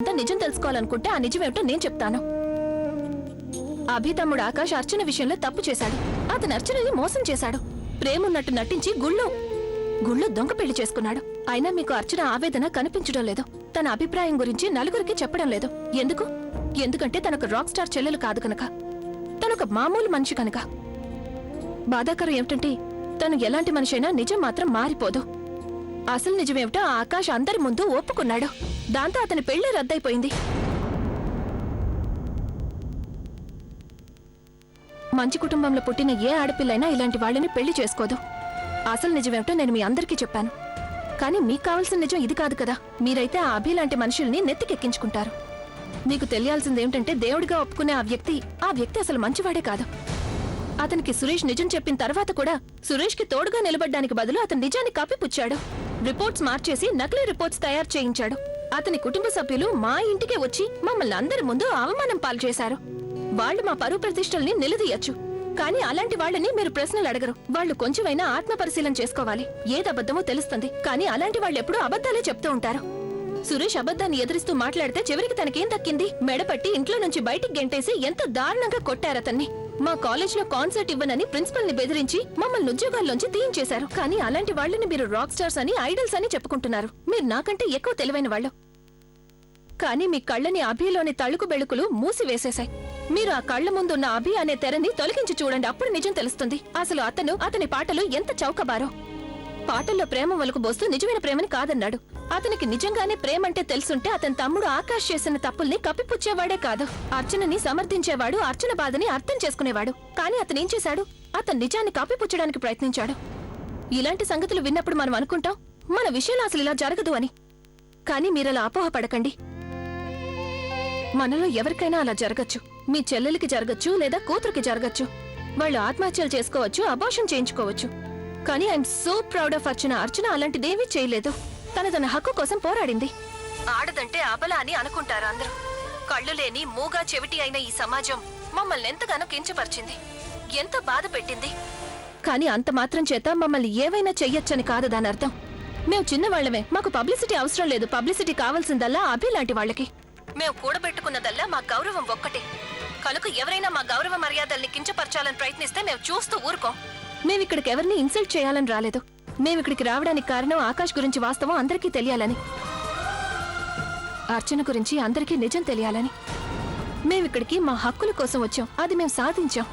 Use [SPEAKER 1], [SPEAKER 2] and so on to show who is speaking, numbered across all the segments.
[SPEAKER 1] అంతా నిజం తెలుసుకోవాలనుకుంటే ఆ నిజమేమిటో నేను చెప్తాను. అభి తమ్ముడు ఆకాష్ అర్చన విషయంలో తప్పు చేశాడు. అతను అర్చనని మోసం చేశాడు. ప్రేమున్నట్టు నటించి గుళ్ళో దొంగ పెళ్లి చేసుకున్నాడు. అయినా మీకు అర్చన ఆవేదన కనిపించడం లేదు. తన అభిప్రాయం గురించి నలుగురికి చెప్పడం లేదు. ఎందుకంటే తనకు రాక్ స్టార్ చెల్లెలు కాదు కనుక, తనొక మామూలు మనిషి కనుక. బాధాకరం ఏమిటంటే తను ఎలాంటి మనిషైనా నిజం మాత్రం మారిపోదు. అసలు నిజమేమిటో ఆకాష్ అందరి ముందు ఒప్పుకున్నాడు. దాంతో అతని పెళ్లి రద్దయిపోయింది. మంచి కుటుంబంలో పుట్టిన ఏ ఆడపిల్లైనా ఇలాంటి వాళ్ళని పెళ్లి చేసుకోదు. అసలు నిజమేమిటో నేను మీ అందరికీ చెప్పాను. కానీ మీకు కావాల్సిన నిజం ఇది కాదు కదా. మీరైతే ఆ అభి లాంటి మనుషుల్ని నెత్తికెక్కించుకుంటారు. మీకు తెలియాల్సిందేమిటంటే దేవుడిగా ఒప్పుకునే ఆ వ్యక్తి అసలు మంచివాడే కాదు. అతనికి సురేష్ నిజం చెప్పిన తర్వాత కూడా సురేష్ కి తోడుగా నిలబడ్డానికి బదులు అతను నిజాన్ని కప్పిపుచ్చాడు. రిపోర్ట్స్ మార్చేసి నకిలీ రిపోర్ట్స్ తయారు చేయించాడు. అతని కుటుంబ సభ్యులు మా ఇంటికే వచ్చి మమ్మల్ని అందరి ముందు అవమానం పాలు చేశారు. వాళ్ళు మా పరువు ప్రతిష్టల్ని నిలదీయచ్చు. కానీ అలాంటి వాళ్ళని మీరు ప్రశ్నలు అడగరు. వాళ్ళు కొంచెమైనా ఆత్మ పరిశీలన చేసుకోవాలి. ఏదబద్ధమో తెలుస్తుంది. కానీ అలాంటి వాళ్ళు ఎప్పుడూ అబద్ధాలే చెప్తూ ఉంటారు. సురేష్ అబద్ధాన్ని ఎదిరిస్తూ మాట్లాడితే చివరికి తనకేం దక్కింది? మెడపట్టి ఇంట్లో నుంచి బయటికి గెంటేసి ఎంత దారుణంగా కొట్టారతన్ని. మా కాలేజ్ లో కాన్సర్ట్ ఇవ్వనని ప్రిన్సిపల్ ని బెదిరించి మమ్మల్ని ఉద్యోగాల్లోంచి తీయించేశారు. కానీ అలాంటి వాళ్ళని మీరు రాక్ స్టార్స్ అని, ఐడల్స్ అని చెప్పుకుంటున్నారు. మీరు నాకంటే ఎక్కువ తెలివైన వాళ్ళు. కానీ మీ కళ్ళని అభిలోని తళుకు బెళుకులు మూసివేసేశాయి. మీరు ఆ కళ్ల ముందున్న అభి అనే తెరని తొలగించి చూడండి. అప్పుడు నిజం తెలుస్తుంది. అసలు అతని పాటలు ఎంత చౌకబారో. పాటల్లో ప్రేమ వలుకుబోస్తూ నిజమైన ప్రేమని కాదన్నాడు. అతనికి నిజంగానే ప్రేమంటే తెలుసుంటే అతని తమ్ముడు ఆకాష్ చేసిన తప్పుల్ని కప్పిపుచ్చేవాడే కాదు. అర్చనని సమర్థించేవాడు, అర్చన బాధని అర్థం చేసుకునేవాడు. కానీ అతనేం చేశాడు? అతను నిజాన్ని కప్పిపుచ్చడానికి ప్రయత్నించాడు. ఇలాంటి సంగతులు విన్నప్పుడు మనం అనుకుంటాం మన విషయంలో అసలు ఇలా జరగదు అని. కానీ మీరలా అపోహపడకండి. మనలో ఎవరికైనా అలా జరగచ్చు. మీ చెల్లెలికి జరగచ్చు, లేదా కూతురికి జరగచ్చు. వాళ్ళు ఆత్మహత్యలు చేసుకోవచ్చు, అబార్షన్ చేయించుకోవచ్చు. కానీ ఐఎమ్ సో ప్రౌడ్ ఆఫ్ అర్చన అలాంటిదేమీ చేయలేదు. తన హక్కు కోసం పోరాడింది. ఆడదంటే అబల అని అనుకుంటారు అందరూ. కళ్ళు లేని మూగా చెవిటి అయిన ఈ సమాజం మమ్మల్ని ఎంతగానో కించపరిచింది, ఎంత బాధ పెట్టింది. కానీ అంత మాత్రం చేత మమ్మల్ని ఏవైనా చెయ్యొచ్చని కాదు దాని అర్థం. మేము చిన్నవాళ్లమే, మాకు పబ్లిసిటీ అవసరం లేదు. పబ్లిసిటీ కావాల్సిందల్లా అభి లాంటి వాళ్ళకి. మేము కూడబెట్టుకున్నదల్లా మా గౌరవం ఒక్కటే. కనుక ఎవరైనా మా గౌరవ మర్యాదల్ని కించపరచాలని ప్రయత్నిస్తే మేము చూస్తూ ఊరుకోం. మేమిక్కడికి ఎవరిని ఇన్సల్ట్ చేయాలని రాలేదు. మేమిక్కడికి రావడానికి కారణం ఆకాష్ గురించి వాస్తవం అందరికీ తెలియాలని, అర్చన గురించి అందరికీ నిజం తెలియాలని. మేమిక్కడికి మా హక్కుల కోసం వచ్చాం. అది మేము సాధించాం.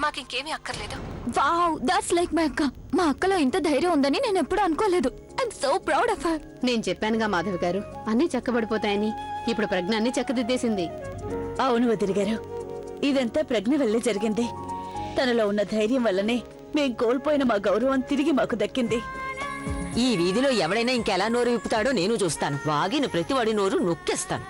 [SPEAKER 1] మాకింకేమీ అక్కర్లేదు.
[SPEAKER 2] వావ్, దట్స్ లైక్ మై అక్క. మా అక్కలో ఇంత ధైర్యం ఉందని నేను ఎప్పుడూ అనుకోలేదు. I'm so proud of her.
[SPEAKER 3] నేను చెప్పానుగా మాధవి గారు, అన్నీ చక్కబడిపోతాయని. ఇప్పుడు ప్రజ్ఞ అన్ని చక్కదిద్దేసింది.
[SPEAKER 4] అవును వదిలి గారు, ఇదంతా ప్రజ్ఞ వల్లే జరిగింది. తనలో ఉన్న ధైర్యం వల్లనే మేం కోల్పోయిన మా గౌరవం తిరిగి మాకు దక్కింది.
[SPEAKER 5] ఈ వీధిలో ఎవడైనా ఇంకెలా నోరు విప్పుతాడో నేను చూస్తాను. వాగిన ప్రతివాడి నోరు నొక్కేస్తాను.